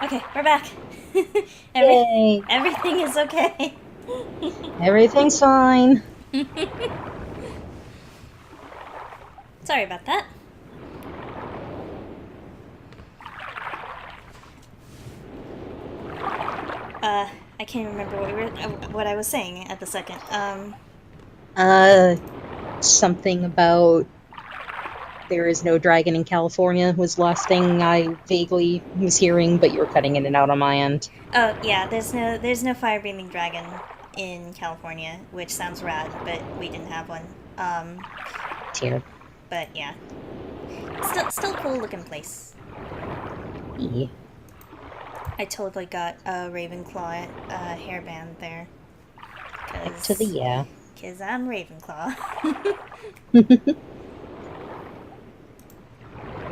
Okay, we're back. Every Yay! everything is okay. Everything's fine. Sorry about that. I can't remember what I was saying at the second. Uh, Something about there is no dragon in California was the last thing I vaguely was hearing, but you were cutting in and out on my end. Oh yeah, there's no fire breathing dragon in California, which sounds rad, but we didn't have one. Um, Tear. but yeah, still cool looking place. Yeah. I totally got a Ravenclaw hairband there, Heck to the cause yeah. cause I'm Ravenclaw.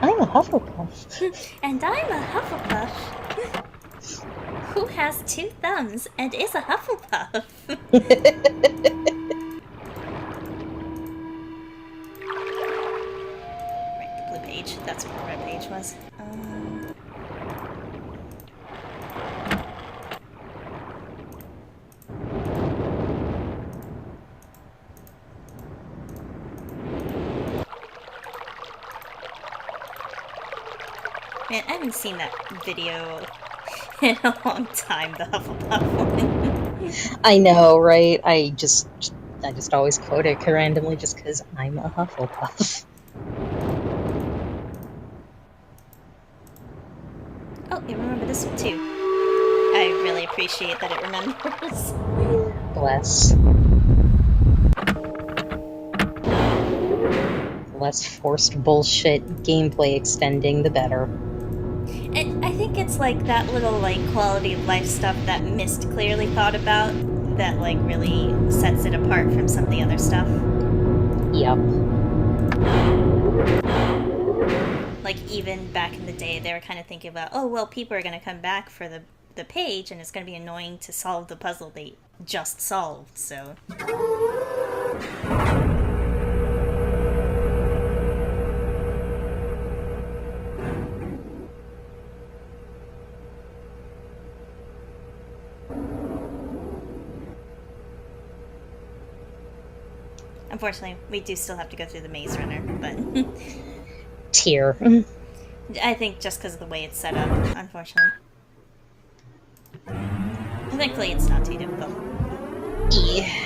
I'm a Hufflepuff. And I'm a Hufflepuff. Who has two thumbs and is a Hufflepuff? Right, the blue page. That's what the red page was. Man, I haven't seen that video in a long time, the Hufflepuff one. I know, right? I just always quote it randomly just because I'm a Hufflepuff. Oh, you remember this one too. I really appreciate that it remembers. Bless. The less forced bullshit gameplay extending, the better. I think it's like that little like quality of life stuff that Myst clearly thought about that like really sets it apart from some of the other stuff. Yep. Like even back in the day, they were kind of thinking about, oh well, people are going to come back for the page, and it's going to be annoying to solve the puzzle they just solved. So unfortunately, we do still have to go through the maze runner, but Tear. I think just because of the way it's set up, unfortunately. Thankfully, it's not too difficult. Yeah.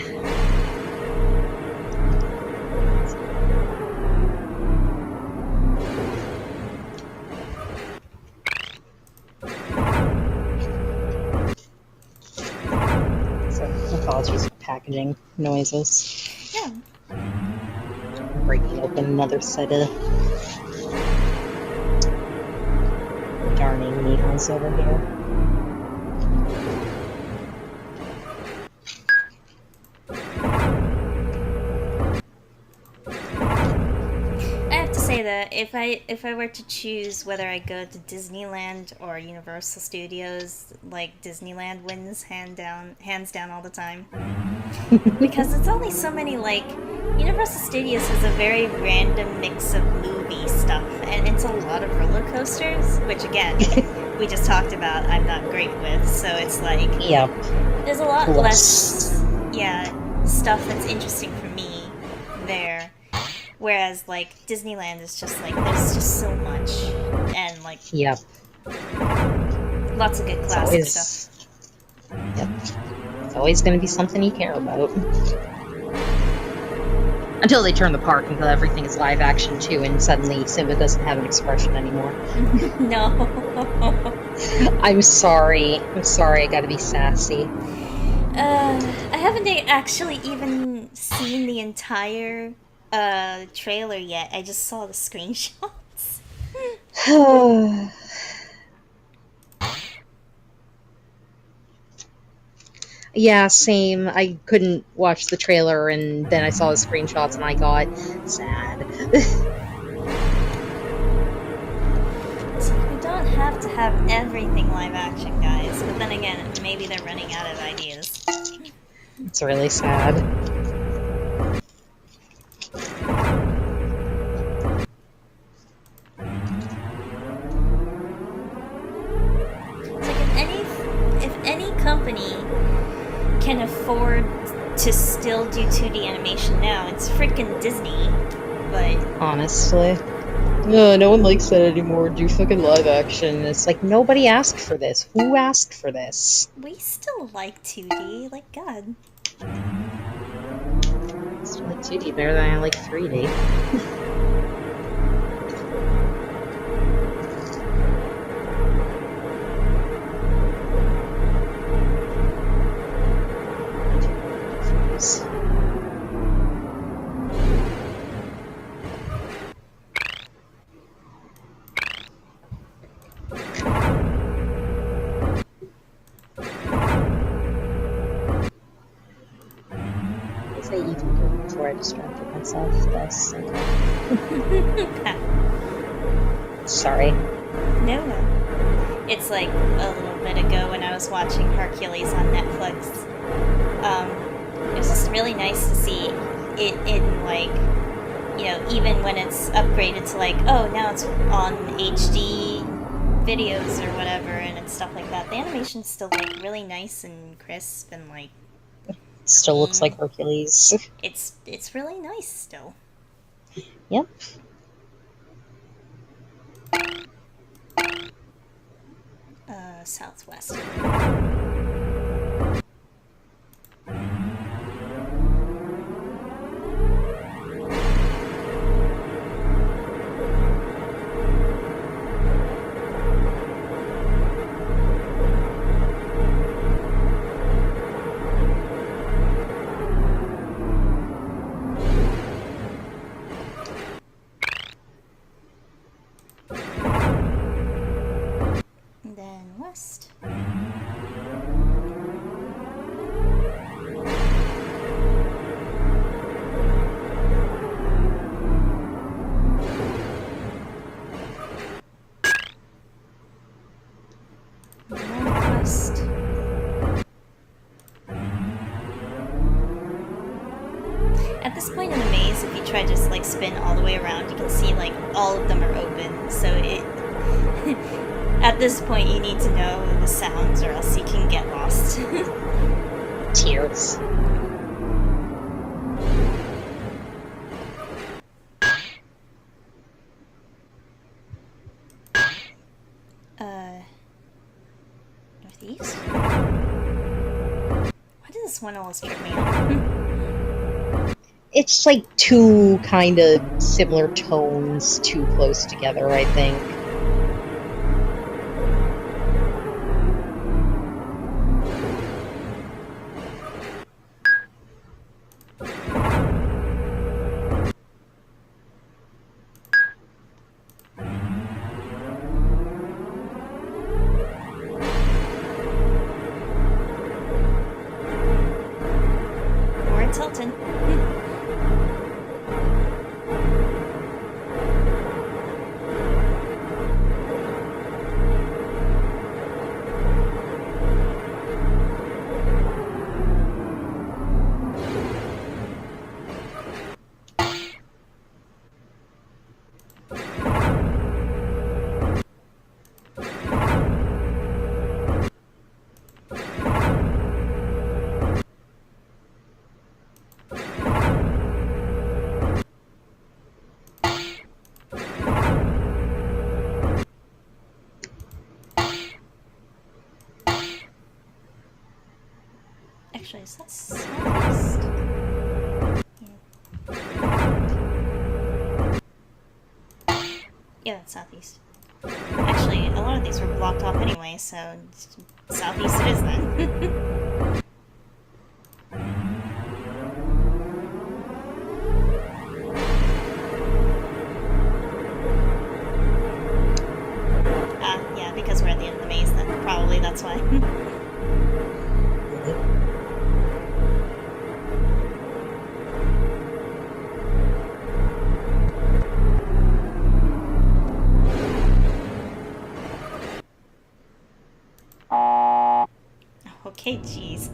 So, apologies for packaging noises. Yeah. Breaking open another set of darning needles over here. I have to say that if I were to choose whether I go to Disneyland or Universal Studios, like Disneyland wins hands down all the time. Because it's only so many like Universal Studios has a very random mix of movie stuff and it's a lot of roller coasters, which again we just talked about I'm not great with, so it's like Yep. there's a lot Plus, less yeah, stuff that's interesting for me there. Whereas like Disneyland is just like there's just so much and like yep. lots of good It's classic stuff. always, yep. It's always going to be something you care about. Until they turn the park until everything is live action too, and suddenly Simba doesn't have an expression anymore. No. I'm sorry. I'm sorry. I gotta be sassy. I haven't actually even seen the entire trailer yet. I just saw the screenshots. Yeah, same. I couldn't watch the trailer, and then I saw the screenshots, and I got sad. So we don't have to have everything live action, guys. But then again, maybe they're running out of ideas. It's really sad. afford to still do 2D animation now. It's freaking Disney, but Honestly. No, no one likes that anymore. Do fucking live action. It's like nobody asked for this. Who asked for this? we still like 2D. Like God. It's like 2D better than I like 3D. Was I even good before I distracted myself? This. Okay. Sorry. No, no. It's like a little bit ago when I was watching Hercules on Netflix. It was just really nice to see it in like, even when it's upgraded to like, oh, now it's on HD videos or whatever, and it's stuff like that. The animation's still like really nice and crisp and like Still looks like clean. Hercules. It's really nice still. Yep. Southwest. And then west. Northwest. At this point in the maze, if you try to just like spin all the way around, you can see like all of them are open. So it at this point you need to know the sounds or else you can get lost. Tears. Northeast? Why does this one always trip me up? It's like two kind of similar tones too close together, I think. Or it's Hilton. Actually, is that southeast? Yeah, that's southeast. Actually, a lot of these were blocked off anyway, so southeast it is then. Yeah, because we're at the end of the maze then. Probably that's why. Okay, jeez.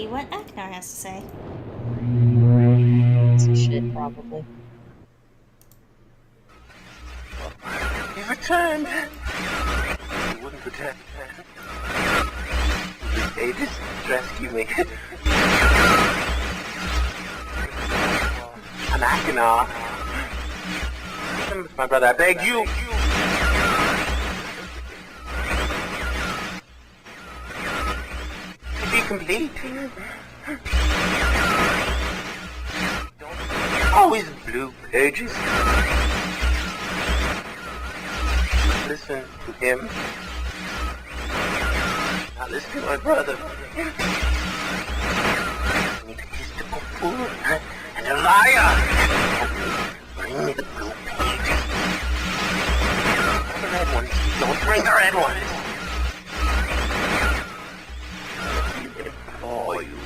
what Aknar has to say. Some shit, probably. He returned. He wouldn't return. They just rescue me. I'm Akinar. My brother, I beg you. To be complete. Always blue pages. Listen to him. Not listen to my brother. An egotistical fool and a liar. Bring me the blue pages. Not the red ones. Don't bring the red ones. I implore you.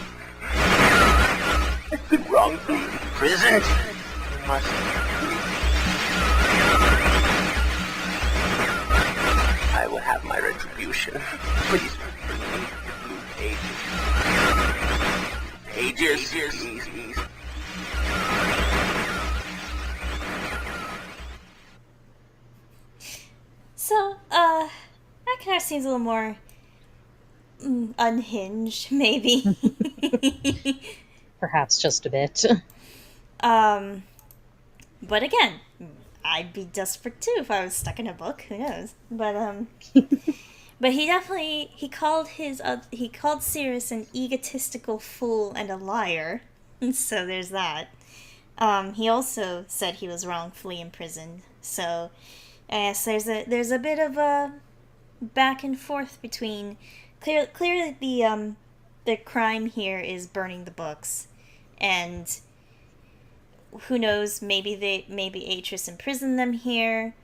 I've been wrongfully imprisoned. You must I will have my retribution. Please bring me the blue pages. Pages, please. So, Aknar seems a little more unhinged, maybe. Perhaps just a bit. But again, I'd be desperate too if I was stuck in a book. Who knows? But but he called Sirius an egotistical fool and a liar. So there's that. He also said he was wrongfully imprisoned. So I guess there's a bit of a back and forth between clearly the crime here is burning the books, and who knows, maybe Atris imprisoned them here.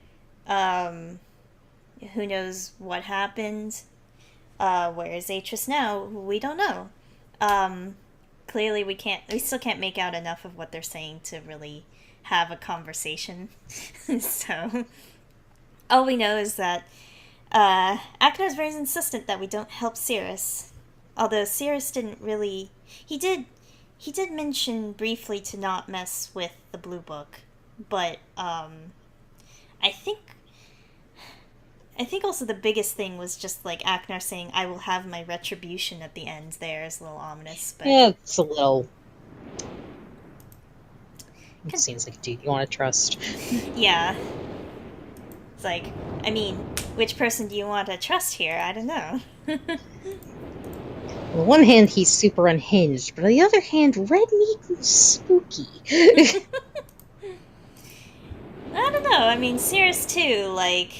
Who knows what happened? Where is Atris now? We don't know. Clearly we still can't make out enough of what they're saying to really have a conversation. So all we know is that Aknar is very insistent that we don't help Sirius. Although Sirius didn't really, he did mention briefly to not mess with the blue book, but I think also the biggest thing was just like Aknar saying, "I will have my retribution" at the end. There is a little ominous, but Yeah, it's a little. It seems like a dude you want to trust. yeah, it's like, I mean, which person do you want to trust here? I don't know. On the one hand, he's super unhinged, but on the other hand, red meat is spooky. I don't know. I mean, Sirius too. Like,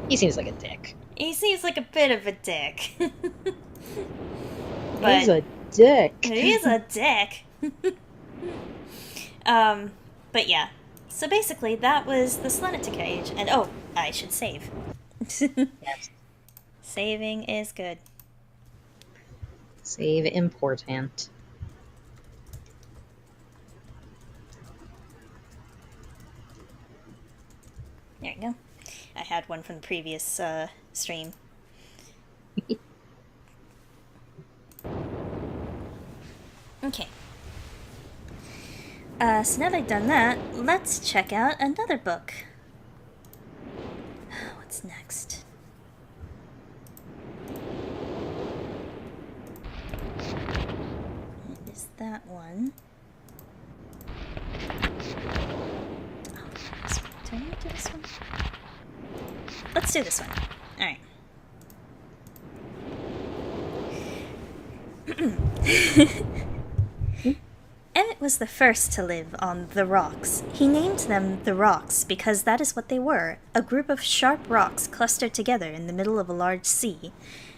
He seems like a dick. he seems like a bit of a dick. He's a dick. He's a dick. But yeah. So basically, that was the Selenity Cage. And oh, I should save. Yes. Saving is good. Save important. There you go. I had one from the previous stream. Okay. So now that I've done that, let's check out another book. What's next? It is that one. Oh, this one. Do I need to do this one? Let's do this one. Alright. Emmett was the first to live on the rocks. He named them the rocks because that is what they were, a group of sharp rocks clustered together in the middle of a large sea.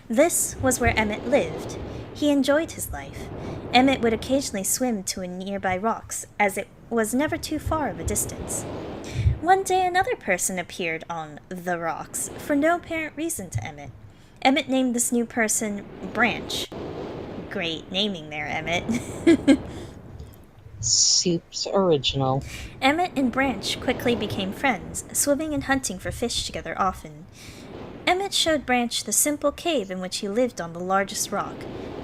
This was where Emmett lived. He enjoyed his life. Emmett would occasionally swim to nearby rocks, as it was never too far of a distance. One day another person appeared on the rocks, for no apparent reason to Emmett. Emmett named this new person Branch. Great naming there, Emmett. Soup's original. Emmett and Branch quickly became friends, swimming and hunting for fish together often. Emmett showed Branch the simple cave in which he lived on the largest rock.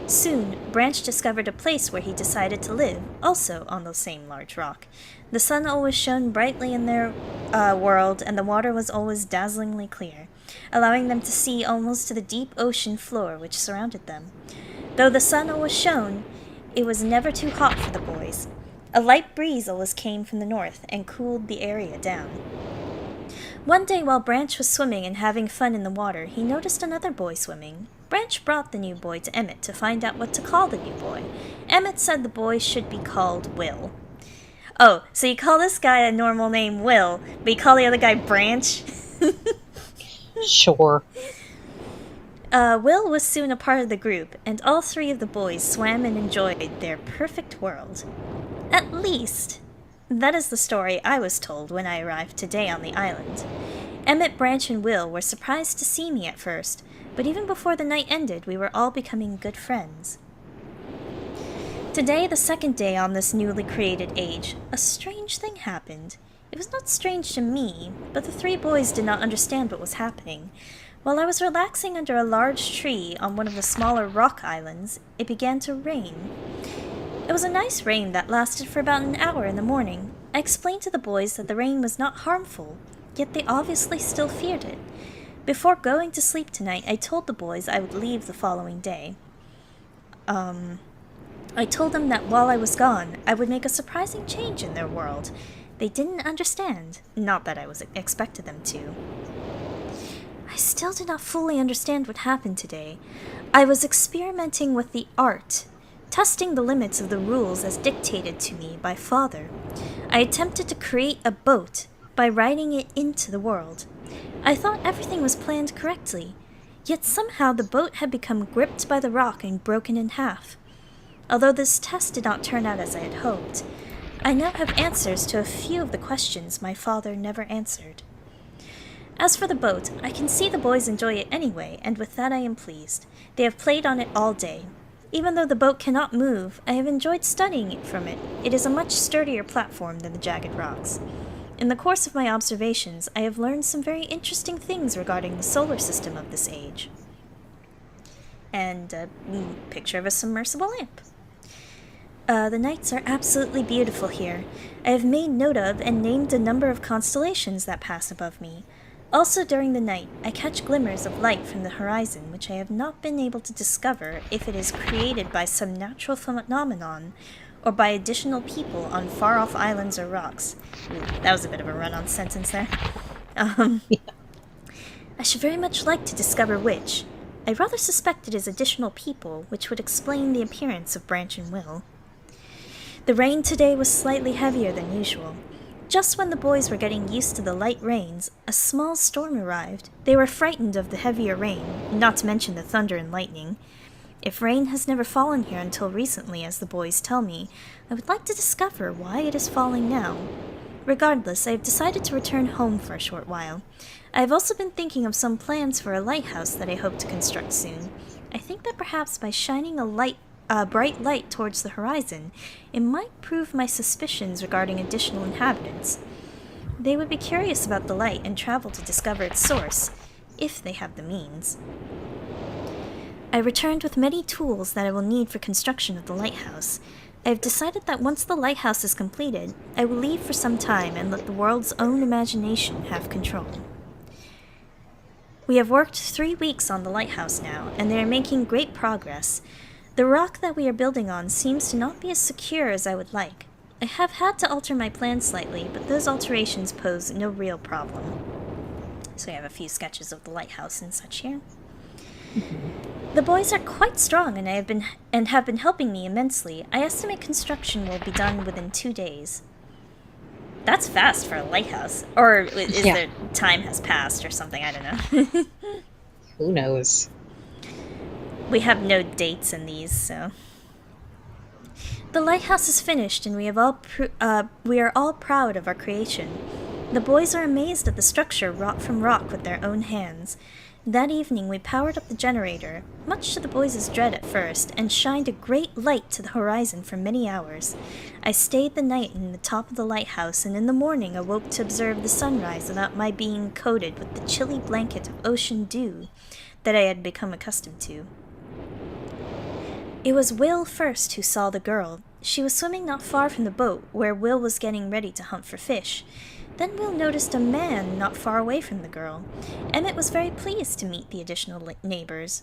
Soon, Branch discovered a place where he decided to live, also on the same large rock. The sun always shone brightly in their world, and the water was always dazzlingly clear, allowing them to see almost to the deep ocean floor which surrounded them. Though the sun always shone, it was never too hot for the boys. A light breeze always came from the north and cooled the area down. One day while Branch was swimming and having fun in the water, he noticed another boy swimming. Branch brought the new boy to Emmett to find out what to call the new boy. Emmett said the boy should be called Will. Oh, so you call this guy a normal name Will, but you call the other guy Branch? Sure. Will was soon a part of the group, and all three of the boys swam and enjoyed their perfect world. At least, that is the story I was told when I arrived today on the island. Emmett, Branch, and Will were surprised to see me at first, but even before the night ended, we were all becoming good friends. Today, the second day on this newly created age, a strange thing happened. It was not strange to me, but the three boys did not understand what was happening. While I was relaxing under a large tree on one of the smaller rock islands, it began to rain. It was a nice rain that lasted for about an hour in the morning. I explained to the boys that the rain was not harmful, yet they obviously still feared it. Before going to sleep tonight, I told the boys I would leave the following day. I told them that while I was gone, I would make a surprising change in their world. They didn't understand, not that I expected them to. I still did not fully understand what happened today. I was experimenting with the art, testing the limits of the rules as dictated to me by Father. I attempted to create a boat by riding it into the world. I thought everything was planned correctly, yet somehow the boat had become gripped by the rock and broken in half. Although this test did not turn out as I had hoped, I now have answers to a few of the questions my father never answered. As for the boat, I can see the boys enjoy it anyway, and with that I am pleased. They have played on it all day. Even though the boat cannot move, I have enjoyed studying it from it. It is a much sturdier platform than the jagged rocks. In the course of my observations, I have learned some very interesting things regarding the solar system of this age. And a picture of a submersible lamp. The nights are absolutely beautiful here. I have made note of and named a number of constellations that pass above me. Also during the night, I catch glimmers of light from the horizon which I have not been able to discover if it is created by some natural phenomenon or by additional people on far-off islands or rocks. Ooh, that was a bit of a run-on sentence there. I should very much like to discover which. I rather suspect it is additional people, which would explain the appearance of Branch and Will. The rain today was slightly heavier than usual. Just when the boys were getting used to the light rains, a small storm arrived. They were frightened of the heavier rain, not to mention the thunder and lightning. If rain has never fallen here until recently, as the boys tell me, I would like to discover why it is falling now. Regardless, I have decided to return home for a short while. I have also been thinking of some plans for a lighthouse that I hope to construct soon. I think that perhaps by shining a bright light towards the horizon, it might prove my suspicions regarding additional inhabitants. They would be curious about the light and travel to discover its source, if they have the means. I returned with many tools that I will need for construction of the lighthouse. I have decided that once the lighthouse is completed, I will leave for some time and let the world's own imagination have control. We have worked 3 weeks on the lighthouse now, and they are making great progress. The rock that we are building on seems to not be as secure as I would like. I have had to alter my plans slightly, but those alterations pose no real problem. So I have a few sketches of the lighthouse and such here. The boys are quite strong and have been helping me immensely. I estimate construction will be done within 2 days. That's fast for a lighthouse. Or is there time has passed or something? I don't know. Who knows? We have no dates in these, so... The lighthouse is finished, and we are all proud of our creation. The boys are amazed at the structure wrought from rock with their own hands. That evening we powered up the generator, much to the boys' dread at first, and shined a great light to the horizon for many hours. I stayed the night in the top of the lighthouse, and in the morning awoke to observe the sunrise without my being coated with the chilly blanket of ocean dew that I had become accustomed to. It was Will first who saw the girl. She was swimming not far from the boat, where Will was getting ready to hunt for fish. Then Will noticed a man not far away from the girl. Emmett was very pleased to meet the additional neighbors.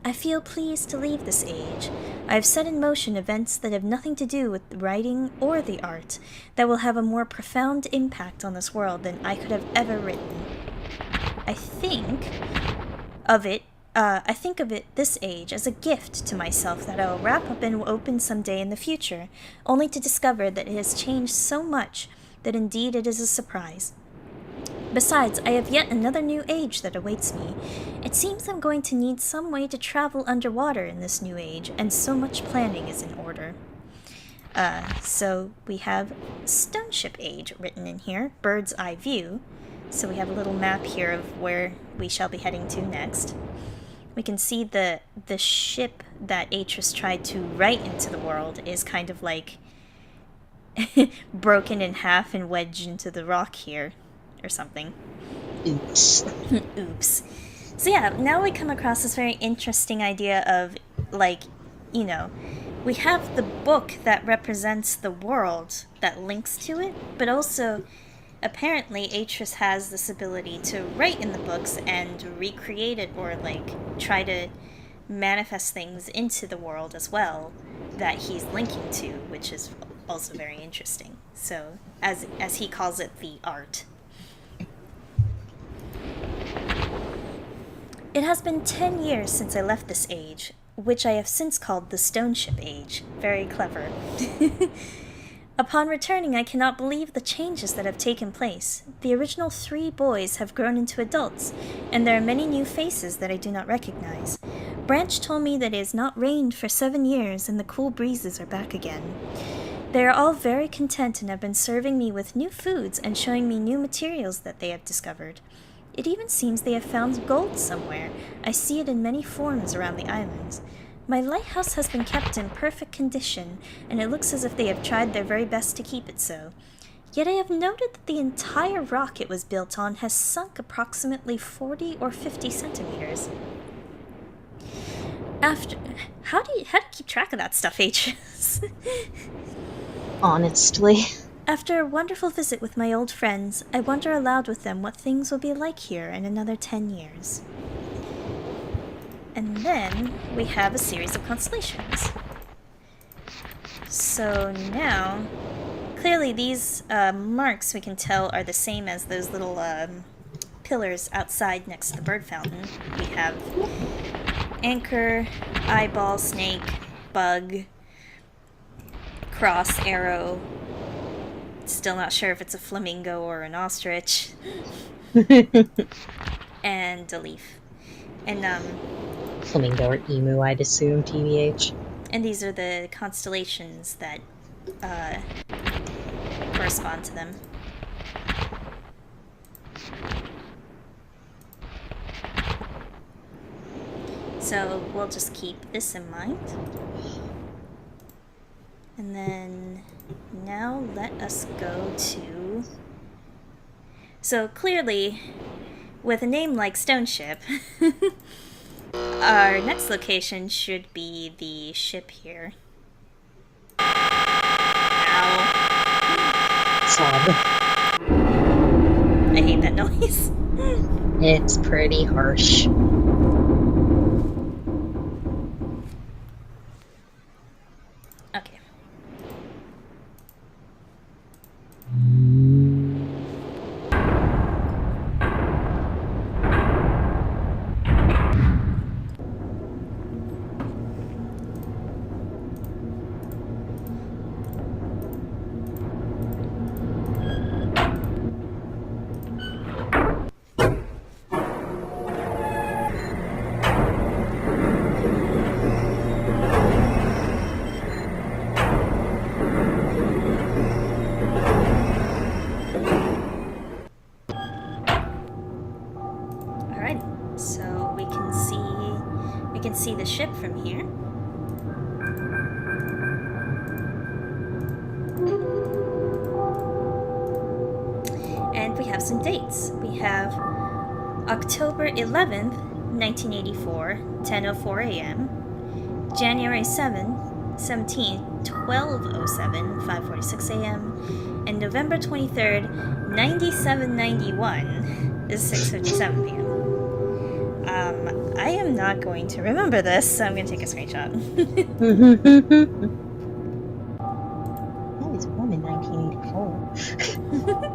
I feel pleased to leave this age. I have set in motion events that have nothing to do with the writing or the art, that will have a more profound impact on this world than I could have ever written. I think of it this age as a gift to myself that I will wrap up and open someday in the future, only to discover that it has changed so much that indeed it is a surprise. Besides, I have yet another new age that awaits me. It seems I'm going to need some way to travel underwater in this new age, and so much planning is in order. So we have Stone Ship Age written in here, Bird's Eye View. So we have a little map here of where we shall be heading to next. We can see the ship that Atris tried to write into the world is kind of like broken in half and wedged into the rock here, or something. Oops. Oops. So yeah, now we come across this very interesting idea of, like, you know, we have the book that represents the world that links to it, but also, apparently, Atris has this ability to write in the books and recreate it, or, like, try to manifest things into the world as well that he's linking to, which is also very interesting. So, as he calls it, the art. It has been 10 years since I left this age, which I have since called the Stone Ship Age. Very clever. Upon returning, I cannot believe the changes that have taken place. The original 3 boys have grown into adults, and there are many new faces that I do not recognize. Branch told me that it has not rained for 7 years, and the cool breezes are back again. They are all very content and have been serving me with new foods and showing me new materials that they have discovered. It even seems they have found gold somewhere. I see it in many forms around the islands. My lighthouse has been kept in perfect condition, and it looks as if they have tried their very best to keep it so. Yet I have noted that the entire rock it was built on has sunk approximately 40 or 50 centimeters. How do you keep track of that stuff, Atris? Honestly. After a wonderful visit with my old friends, I wonder aloud with them what things will be like here in another 10 years. And then we have a series of constellations. So now, clearly these marks we can tell are the same as those little pillars outside next to the bird fountain. We have anchor, eyeball, snake, bug, cross, arrow. Still not sure if it's a flamingo or an ostrich. And a leaf. And Flamingo or emu, I'd assume, TBH. and these are the constellations that correspond to them. So we'll just keep this in mind. And then now let us go to... So clearly, with a name like Stone Ship, our next location should be the ship here. Ow. Sob. I hate that noise. It's pretty harsh. Okay. Alright, so we can see the ship from here. And we have some dates. We have October 11th, 1984, 10:04 a.m. January 17th, 12:07, 5:46 a.m., and November 23rd, 9791 is 6:57 p.m. I am not going to remember this, so I'm going to take a screenshot. I was born in 1984.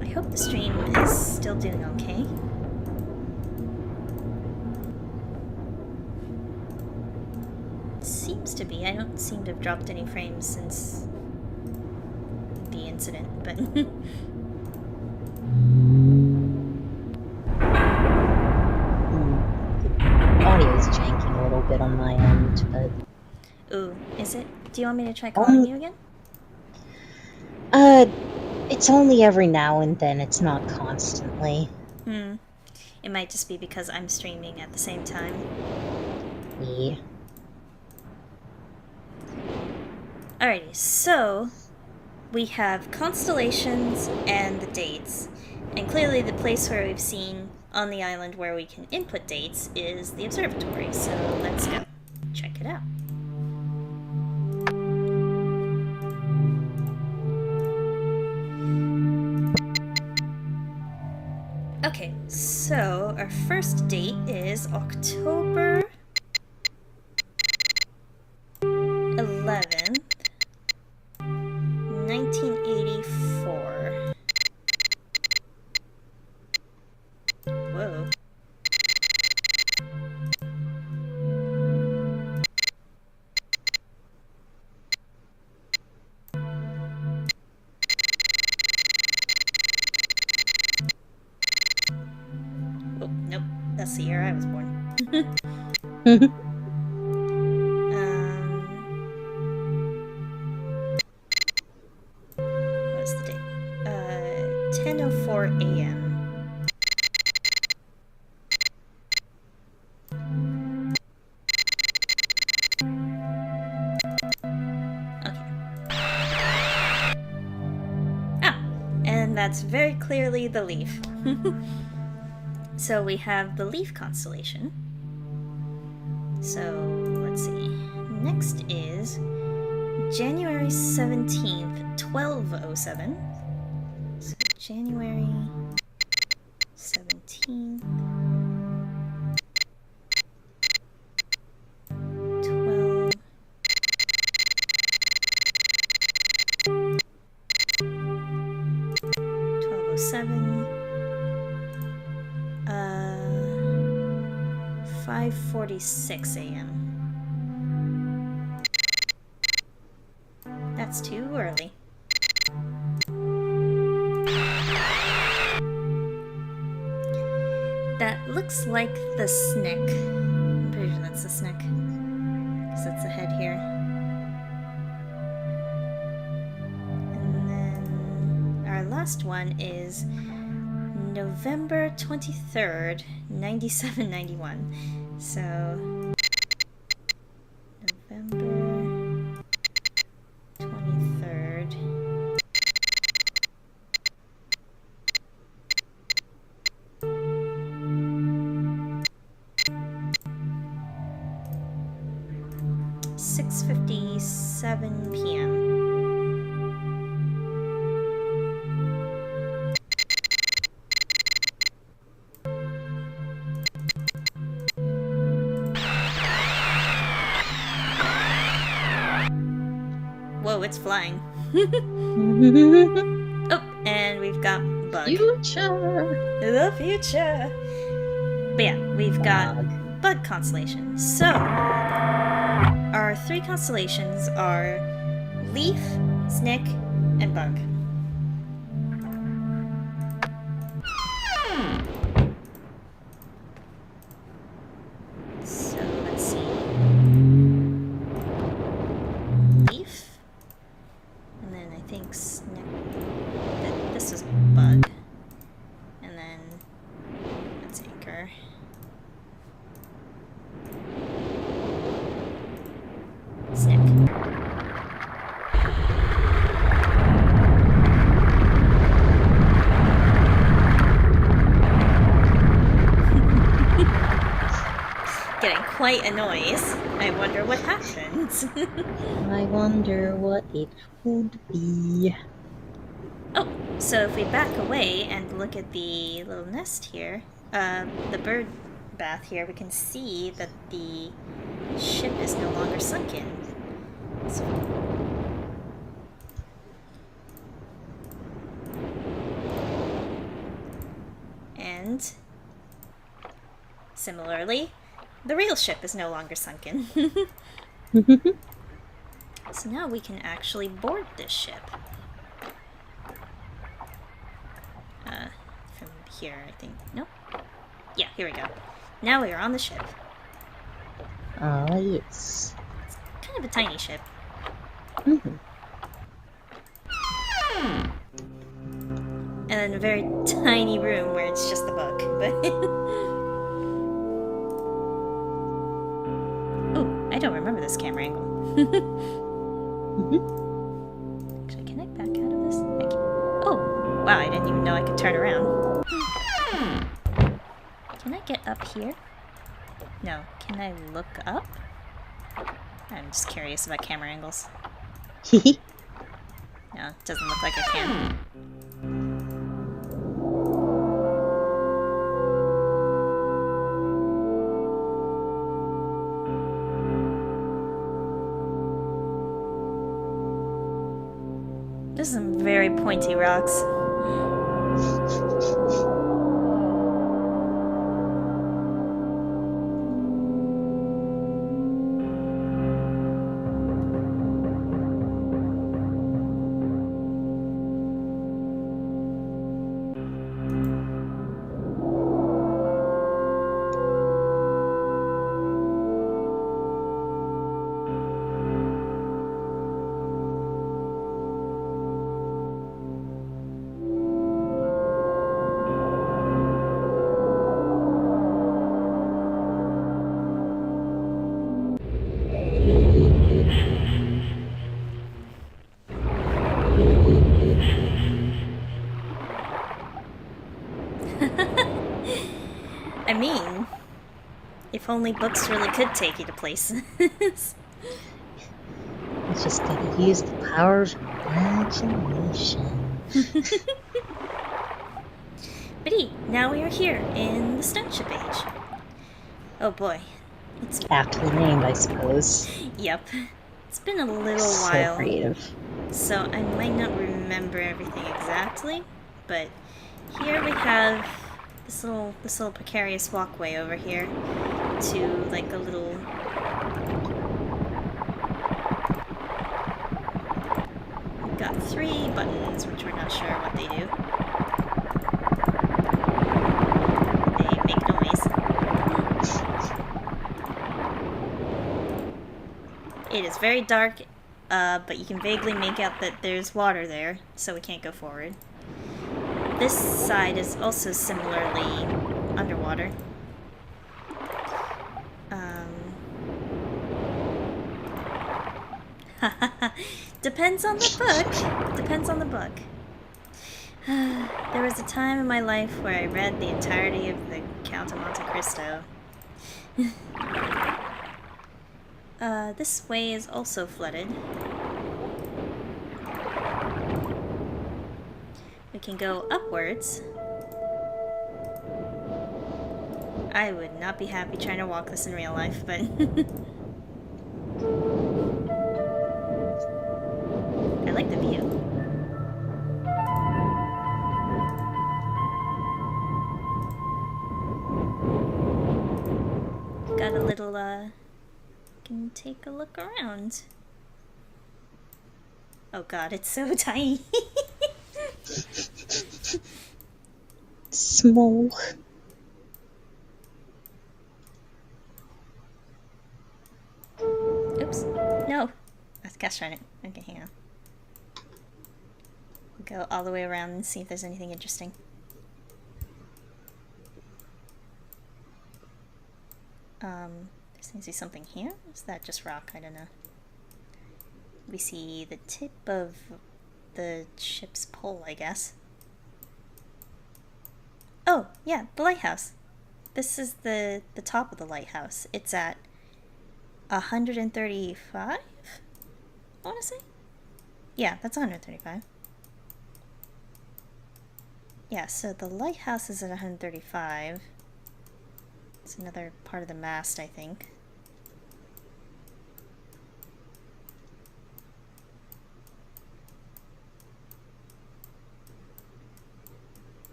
I hope the stream is still doing okay. It seems to be. I don't seem to have dropped any frames since the incident, but Audio's janking a little bit on my end, but ooh, is it? Do you want me to try calling you again? it's only every now and then. It's not constantly. It might just be because I'm streaming at the same time. Yeah. Alrighty, so we have constellations and the dates, and clearly the place where we've seen on the island where we can input dates is the observatory, so let's go check it out. Okay, so our first date is October 11th, 1984. Whoa. Oh, nope. That's the year I was born. What's the date? 10:04 a.m. Okay. Ah, and that's very clearly the leaf. So we have the leaf constellation. So let's see. Next is January 17th, 12:07. So January 17th, 12. 12:07. 5:46 a.m. That's too early. That looks like the snick. I'm pretty sure that's the snick. Because that's the head here. And then our last one is November 23rd, 9791. So, November 23rd. $6:57 p.m. Whoa, it's flying. Oh, and we've got Bug. Future. The future. But yeah, we've got Bug constellation. So, our three constellations are Leaf, Snick, and Bug. this is bug. And then let's anchor. Stick. Getting quite a noise. I wonder what happens. I wonder what it would be. Oh, so if we back away and look at the little nest here, the bird bath here, we can see that the ship is no longer sunken. So and similarly, the real ship is no longer sunken. So now we can actually board this ship. From here, I think. Nope. Yeah, here we go. Now we are on the ship. Ah, yes. It's kind of a tiny ship. Mhm. And then a very tiny room where it's just the book. But oh, I don't remember this camera angle. Actually, can I back out of this? Oh, wow, I didn't even know I could turn around. Can I get up here? No. Can I look up? I'm just curious about camera angles. No, it doesn't look like I can. This is some very pointy rocks. I mean, if only books really could take you to places. You just gotta use the power of imagination. But now we are here in the Stone Ship Age. Oh boy. It's Aptly named, I suppose. Yep. It's been a little So while. creative. So I might not remember everything exactly, but here we have this little precarious walkway over here to like a little we've got 3 buttons, which we're not sure what they do. They make noise. It is very dark, but you can vaguely make out that there's water there, so we can't go forward. This side is also similarly underwater. Depends on the book. Depends on the book. There was a time in my life where I read the entirety of the Count of Monte Cristo. This way is also flooded. We can go upwards. I would not be happy trying to walk this in real life, but I like the view. Got a little, can take a look around. Oh god, it's so tiny. Small. Oops. No. Gosh darn it. Okay, hang on. go all the way around and see if there's anything interesting. There seems to be something here. Is that just rock? I don't know. We see the tip of the ship's pole, I guess. Oh, yeah, the lighthouse. This is the top of the lighthouse. It's at 135? I want to say? Yeah, that's 135. Yeah, so the lighthouse is at 135. It's another part of the mast, I think.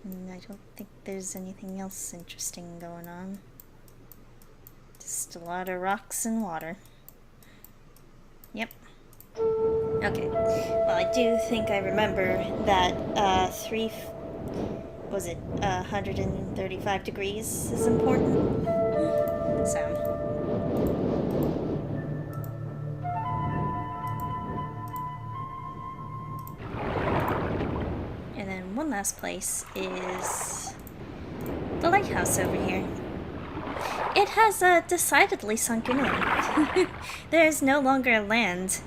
I don't think there's anything else interesting going on. Just a lot of rocks and water. Yep. Okay. Well, I do think I remember that 135 degrees is important. So. And then one last place is the lighthouse over here. It has decidedly sunken in. There is no longer land.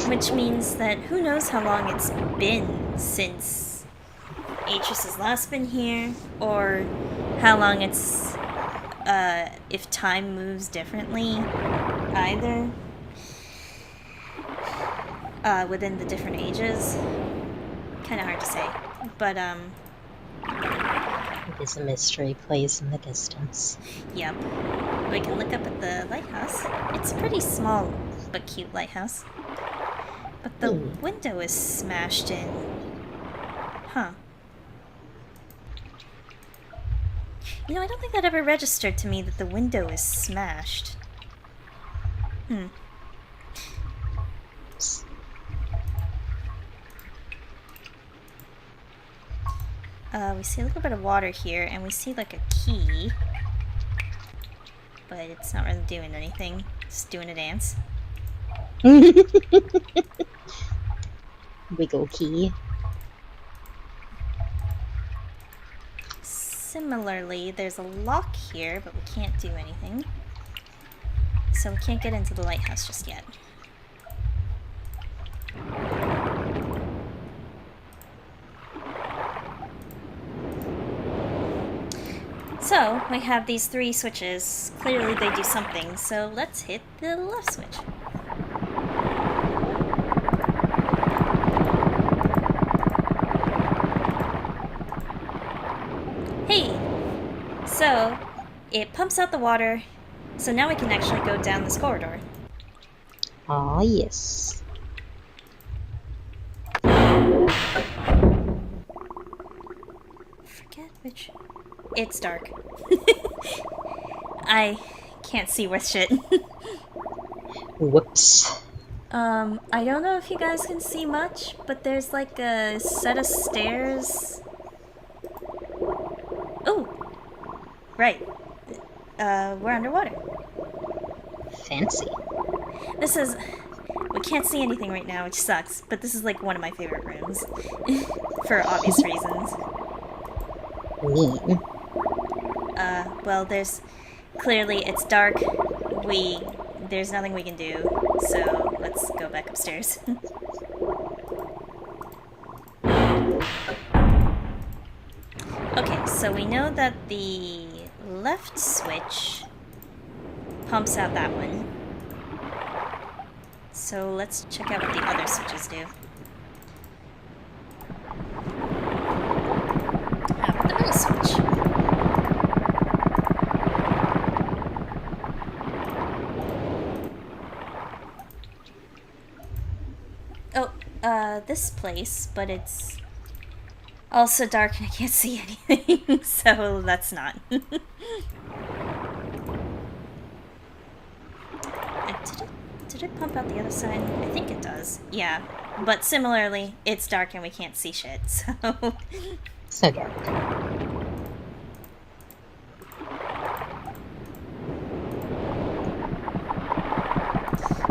Which means that who knows how long it's been since Atris has last been here, or how long it's, if time moves differently, either, within the different ages. Kinda hard to say, but, It is a mystery plays in the distance. Yep. We can look up at the lighthouse. It's a pretty small but cute lighthouse. But the window is smashed in. Huh. You know, I don't think that ever registered to me that the window is smashed. We see a little bit of water here, and we see like a key. But it's not really doing anything. It's doing a dance. Wiggle key. Similarly, there's a lock here, but we can't do anything. So we can't get into the lighthouse just yet. So, we have these 3 switches. Clearly they do something, so let's hit the left switch. Hey! So, it pumps out the water, so now we can actually go down this corridor. Ah, yes. Forget which... It's dark. I can't see worth shit. Whoops. I don't know if you guys can see much, but there's like a set of stairs. Oh! Right. We're underwater. Fancy. This is... We can't see anything right now, which sucks, but this is like one of my favorite rooms. For obvious reasons. Mean. Well, there's... Clearly, it's dark. There's nothing we can do, so let's go back upstairs. Okay, so we know that the left switch pumps out that one. So let's check out what the other switches do. How about the middle switch? This place, but it's also dark and I can't see anything, so that's not. Did it pump out the other side? I think it does. Yeah, but similarly, it's dark and we can't see shit, so... So dark.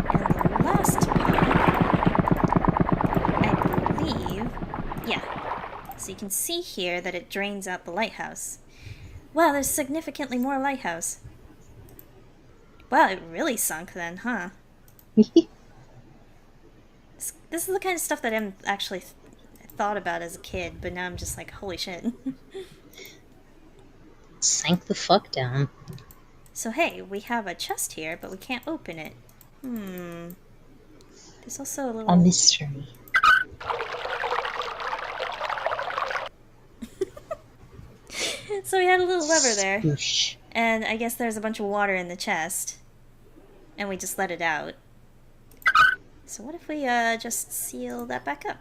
And the last part So you can see here that it drains out the lighthouse. Wow, there's significantly more lighthouse. Wow, it really sunk then, huh? This is the kind of stuff that I actually thought about as a kid, but now I'm just like, holy shit. Sank the fuck down. So hey, we have a chest here, but we can't open it. There's also a little... A mystery. So we had a little lever there. Swoosh. And I guess there's a bunch of water in the chest. And we just let it out. So what if we just seal that back up?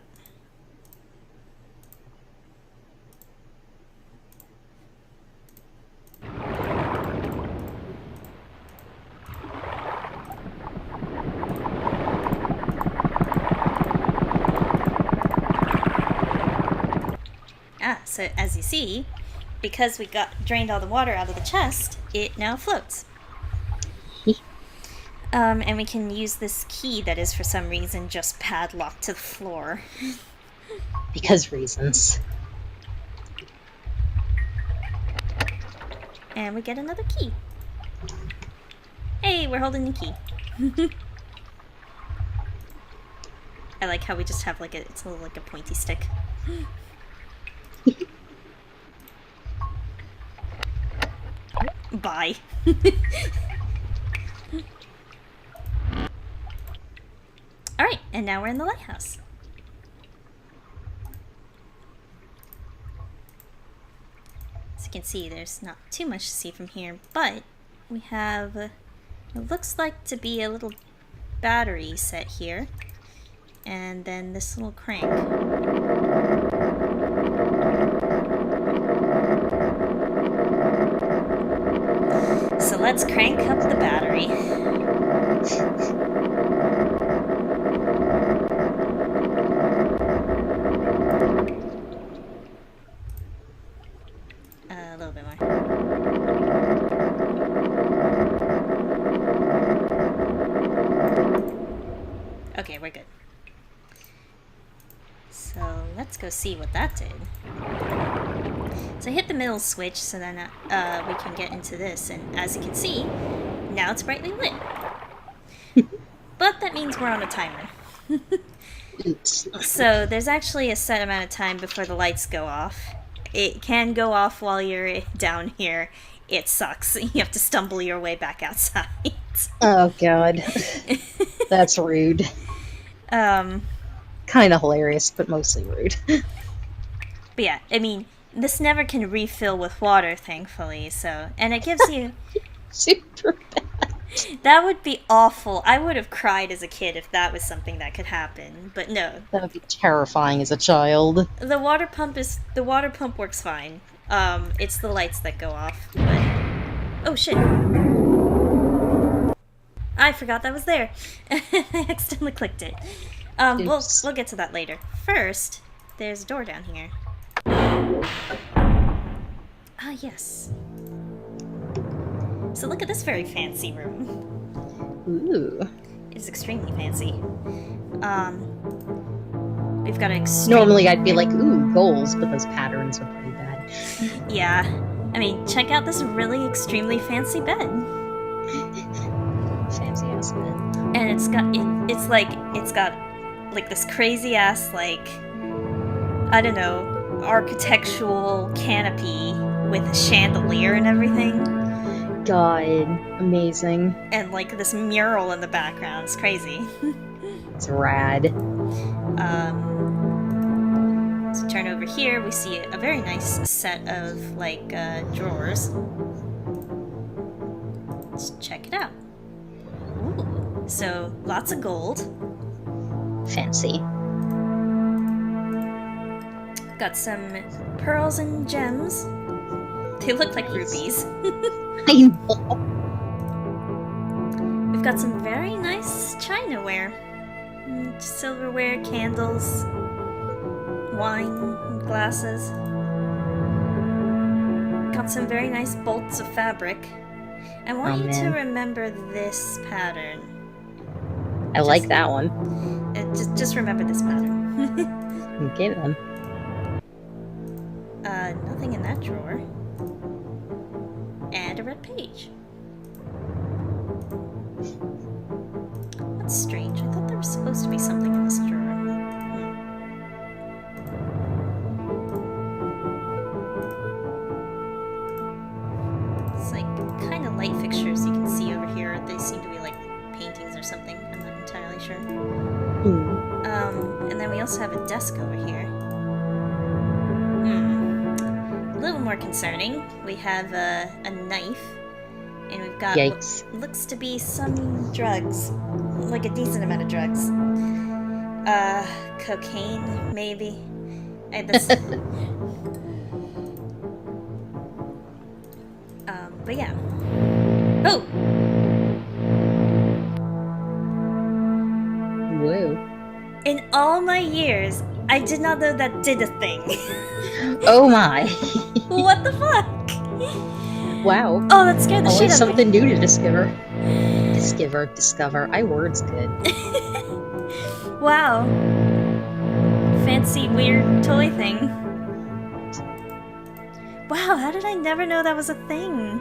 So as you see, because we drained all the water out of the chest, it now floats. And we can use this key that is for some reason just padlocked to the floor. Because reasons. And we get another key. Hey, we're holding the key. I like how we just have like it's a little like a pointy stick. Bye. Alright, and now we're in the lighthouse. As you can see, there's not too much to see from here, but we have, it looks like to be a little battery set here, and then this little crank. So let's crank up the battery. A little bit more. Okay, we're good. So let's go see what that did. So I hit the middle switch so then we can get into this, and as you can see, now it's brightly lit. But that means we're on a timer. Oops. So there's actually a set amount of time before the lights go off. It can go off while you're down here. It sucks. You have to stumble your way back outside. Oh god. That's rude. Kind of hilarious, but mostly rude. But yeah, I mean, this never can refill with water, thankfully, so... And it gives you... Super bad. That would be awful. I would have cried as a kid if that was something that could happen, but no. That would be terrifying as a child. The water pump works fine. It's the lights that go off, but... Oh, shit. I forgot that was there. I accidentally clicked it. We'll get to that later. First, there's a door down here. Ah, yes. So look at this very fancy room. Ooh. It's extremely fancy. We've got Normally I'd be like, ooh, goals, but those patterns are pretty bad. Yeah. I mean, check out this really extremely fancy bed. Fancy ass bed. And it's got like this crazy ass, like, I don't know, architectural canopy with a chandelier and everything. God, amazing. And like this mural in the background. It's crazy. It's rad. So turn over here, we see a very nice set of like drawers. Let's check it out. Ooh. So lots of gold. Fancy. Got some pearls and gems. They look like rubies. I know. We've got some very nice chinaware. Silverware, candles, wine, glasses. Got some very nice bolts of fabric. I want you to remember this pattern. I like that one. Just remember this pattern. Okay then. Nothing in that drawer. And a red page. That's strange. I thought there was supposed to be something in this drawer. It's like kind of light fixtures you can see over here. They seem to be like paintings or something. I'm not entirely sure. And then we also have a desk over here. A little more concerning. We have a knife, and we've got Yikes. what looks to be some drugs, like a decent amount of drugs. Cocaine, maybe. But yeah. Oh! Whoa. In all my years, I did not know that did a thing. Oh my. What the fuck? Wow. Oh, that scared the shit Always out of me. something new to discover. Discover. Word's good. Wow. Fancy, weird toy thing. Wow, how did I never know that was a thing?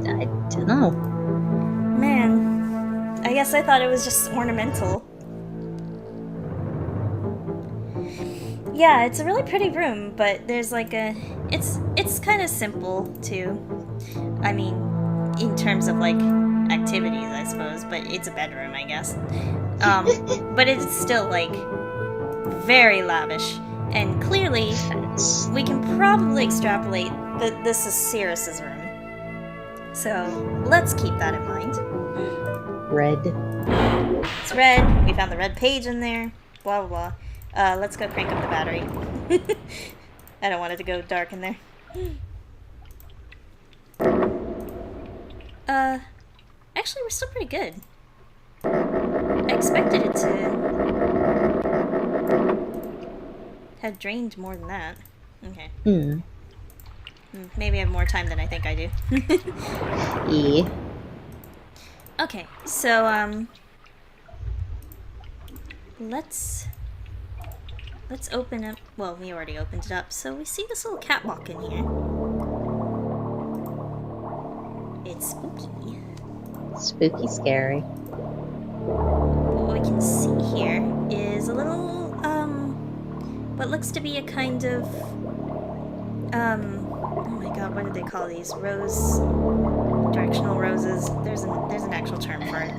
I don't know. Man, I guess I thought it was just ornamental. Yeah, it's a really pretty room, but there's like a... It's kind of simple, too. I mean, in terms of, like, activities, I suppose, but it's a bedroom, I guess. But it's still, like, very lavish. And clearly, we can probably extrapolate that this is Cirrus's room. So, let's keep that in mind. Red. It's red. We found the red page in there. Blah, blah, blah. Let's go crank up the battery. I don't want it to go dark in there. Actually, we're still pretty good. I expected it to have drained more than that. Okay. Maybe I have more time than I think I do. E. Okay, so, let's open up... Well, we already opened it up, so we see this little catwalk in here. It's spooky. Spooky scary. What we can see here is a little, what looks to be a kind of, oh my god, what do they call these? Directional roses. There's an actual term for it.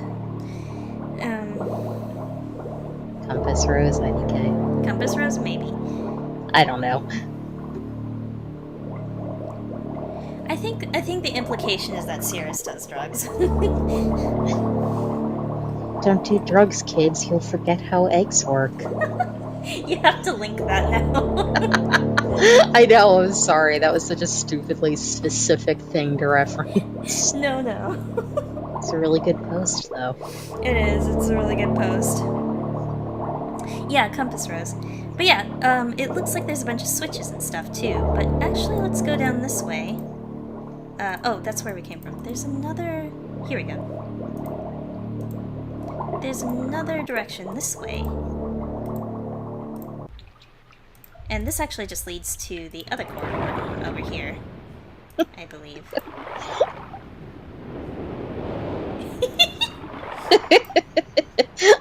Compass rose, IDK. Compass rose, maybe. I don't know. I think the implication is that Cirrus does drugs. Don't do drugs, kids. You'll forget how eggs work. You have to link that now. I know, I'm sorry. That was such a stupidly specific thing to reference. No. It's a really good post, though. It is. It's a really good post. Yeah, compass rose. But yeah, it looks like there's a bunch of switches and stuff too. But actually, let's go down this way. Oh, that's where we came from. There's another... Here we go. There's another direction this way. And this actually just leads to the other corridor over here, I believe.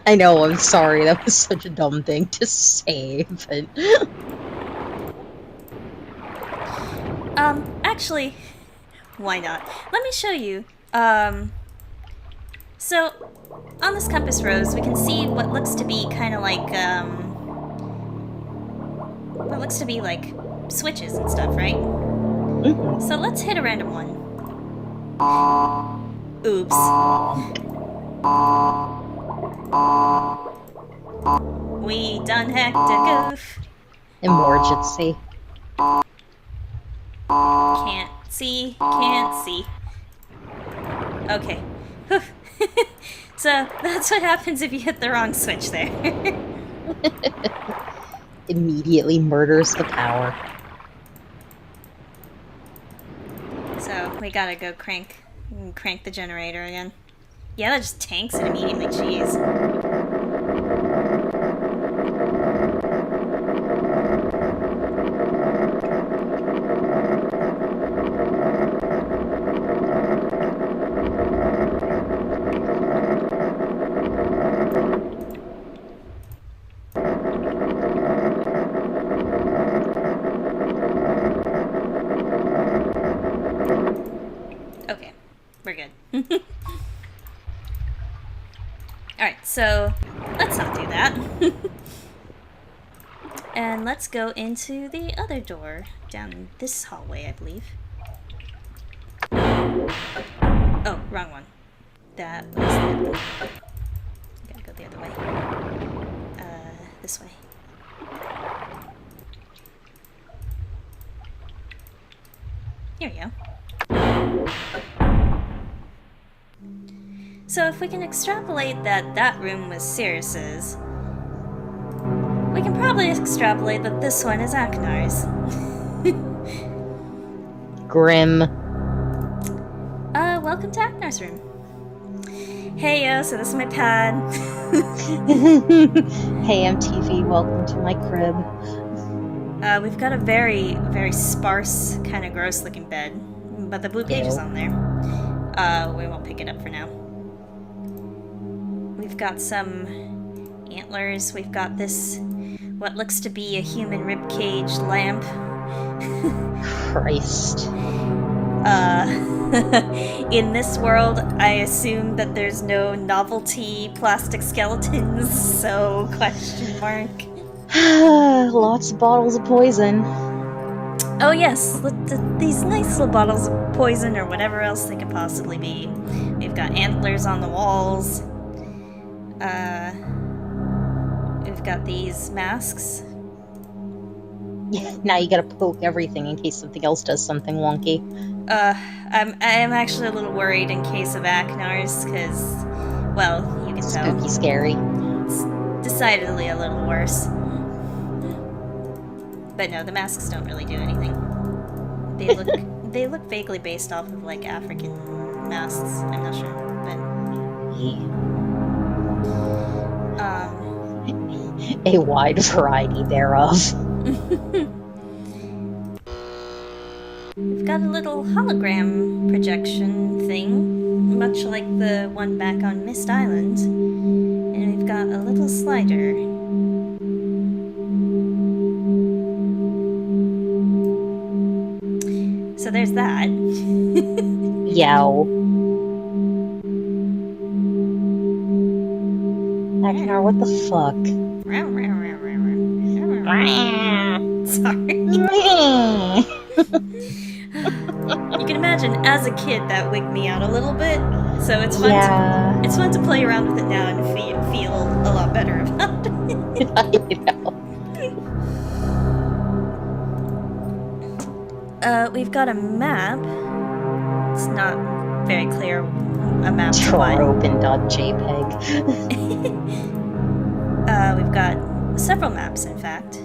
I know, I'm sorry. That was such a dumb thing to say, but... Actually, why not? Let me show you. So, on this compass rose, we can see what looks to be kind of like, what looks to be like switches and stuff, right? Mm-hmm. So let's hit a random one. Oops. We done hacked a goof. Emergency. Can't see. Okay. Whew. So, that's what happens if you hit the wrong switch there. Immediately murders the power. So, we gotta go crank the generator again. Yeah, that just tanks it immediately, jeez. So, let's not do that. And let's go into the other door down this hallway, I believe. Oh, wrong one. That was the other one. Gotta go the other way. This way. Here we go. So if we can extrapolate that that room was Sirius's, we can probably extrapolate that this one is Aknar's. Grim. Welcome to Aknar's room. Hey yo, so this is my pad. Hey MTV, welcome to my crib. We've got a very, very sparse, kind of gross looking bed, but the blue page is on there. We won't pick it up for now. We've got some antlers, we've got this, what looks to be a human ribcage lamp. Christ. In this world, I assume that there's no novelty plastic skeletons, so question mark. Lots of bottles of poison. Oh yes, these nice little bottles of poison or whatever else they could possibly be. We've got antlers on the walls. We've got these masks. Now you gotta poke everything in case something else does something wonky. I am actually a little worried in case of Aknar's, because, well, you can tell. Spooky scary. It's decidedly a little worse. But no, the masks don't really do anything. They look vaguely based off of like African masks. I'm not sure, but A wide variety thereof. we've got a little hologram projection thing, much like the one back on Myst Island, and we've got a little slider. So there's that. Yow. Aknar, what the fuck? Sorry. You can imagine, as a kid, that wigged me out a little bit. So it's fun. Yeah. It's fun to play around with it now and feel a lot better about it. I know. We've got a map. It's not very clear. A map of Drawer what. open.jpg. We've got several maps, in fact.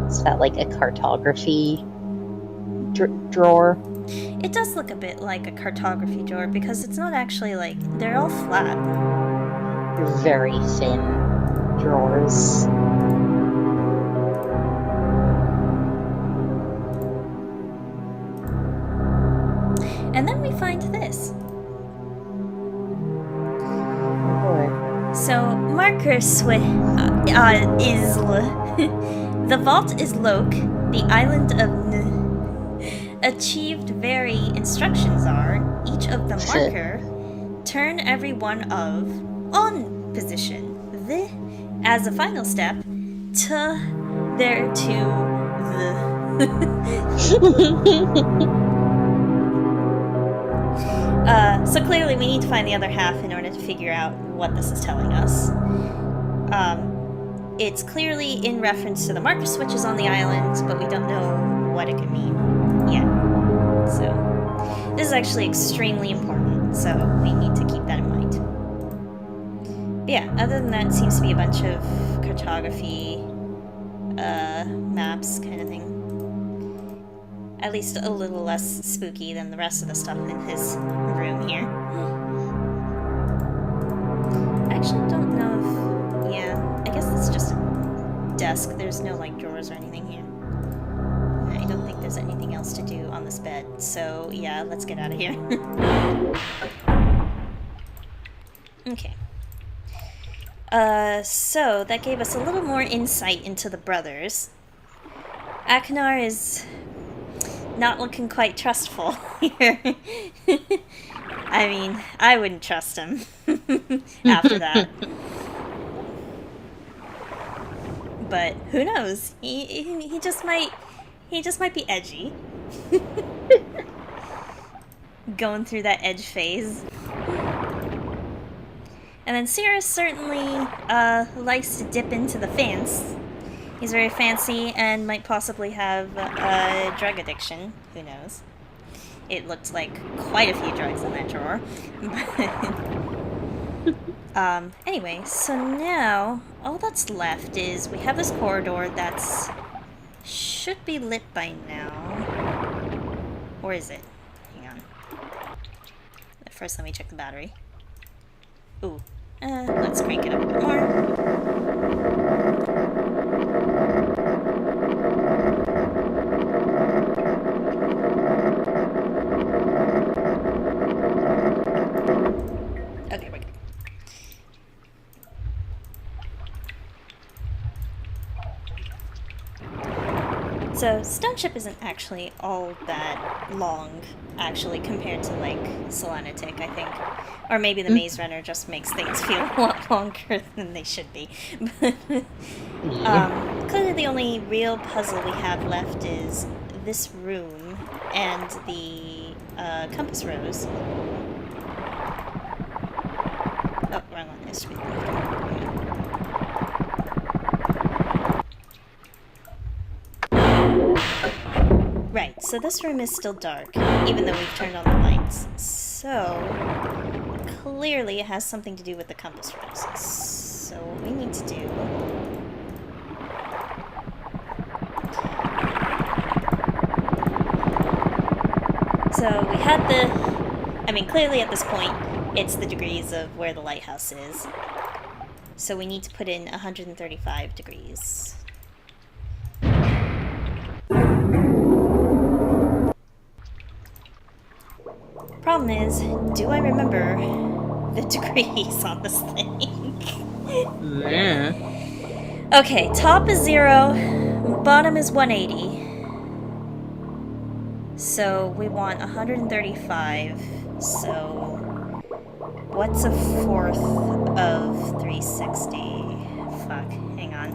Is that like a cartography drawer? It does look a bit like a cartography drawer because it's not actually like they're all flat. Very thin drawers. And then we find this. What? So, marker isle. The vault is Loke, the island of Achieved very instructions are, each of the marker, turn every one of on position. The, as a final step, to there to the. So clearly we need to find the other half in order to figure out what this is telling us. It's clearly in reference to the marker switches on the island, but we don't know what it could mean yet. So this is actually extremely important, so we need to keep that in mind. But yeah, other than that, it seems to be a bunch of cartography, maps kind of thing. At least a little less spooky than the rest of the stuff in his room here. I actually don't know if... yeah, I guess it's just a desk. There's no, like, drawers or anything here. I don't think there's anything else to do on this bed, so yeah, let's get out of here. Okay. So that gave us a little more insight into the brothers. Aknar is not looking quite trustful here. I mean, I wouldn't trust him after that. But who knows? He just might be edgy. Going through that edge phase. And then Sirius certainly likes to dip into the fancy. He's very fancy and might possibly have a drug addiction. Who knows? It looked like quite a few drugs in that drawer. Anyway, so now all that's left is we have this corridor that's should be lit by now. Or is it? Hang on. First, let me check the battery. Ooh. Let's crank it up a bit more. Okay, we're good. So, Stone Ship isn't actually all that long, actually, compared to, like, Solanatic, I think. Or maybe the Maze Runner just makes things feel a lot longer than they should be. Clearly the only real puzzle we have left is this room and the compass rose. Oh, wrong one. It should be the left one. Right, so this room is still dark, even though we've turned on the lights. So, clearly it has something to do with the compass rose. So what we need to do... So we had the... I mean, clearly at this point, it's the degrees of where the lighthouse is. So we need to put in 135 degrees. Problem is, do I remember the degrees on this thing? Yeah. Okay, top is 0, bottom is 180. So we want 135. So what's a fourth of 360? Fuck, hang on.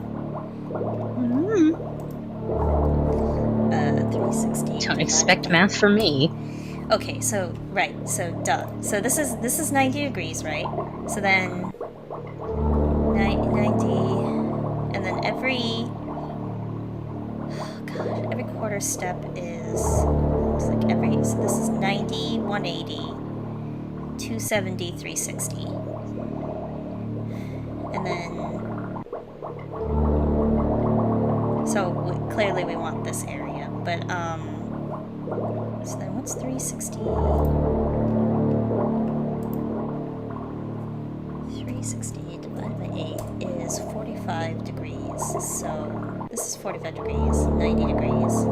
360. Don't expect math from me. Okay, so right, so duh. So this is 90 degrees, right? So then 90, and then every every quarter step is it's like every so this is 90, 180, 270, 360. And then so clearly we want this area, but so then what's 360? 360 divided by 8 is 45 degrees. So this is 45 degrees, 90 degrees.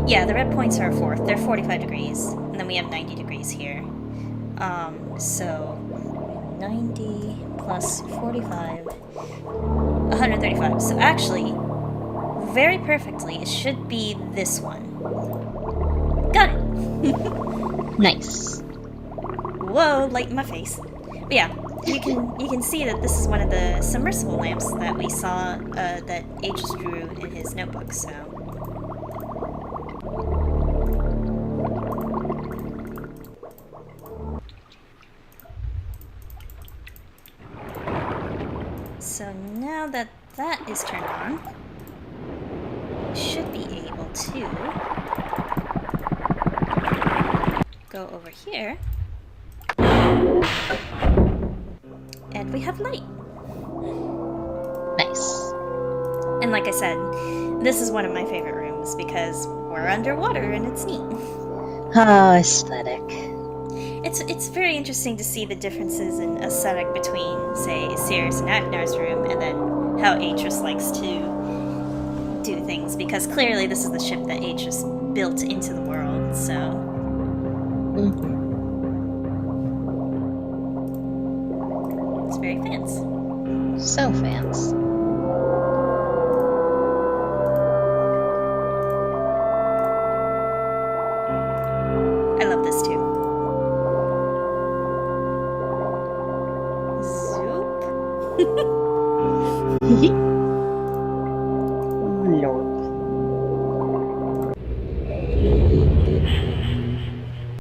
Yeah, the red points are a fourth. They're 45 degrees. And then we have 90 degrees here. So 90 plus 45... 135. So actually, very perfectly, it should be this one. Got it! Nice. Whoa, light in my face. But yeah, you can see that this is one of the submersible lamps that we saw that Aegis drew in his notebook, so... So now that that is turned on, we should be able to go over here, and we have light. Nice. And like I said, this is one of my favorite rooms because we're underwater and it's neat. Oh, aesthetic. It's very interesting to see the differences in aesthetic between, say, Sirius and Agnar's room, and then how Aegis likes to do things, because clearly this is the ship that Aegis built into the world, so... It's very fans. So fans.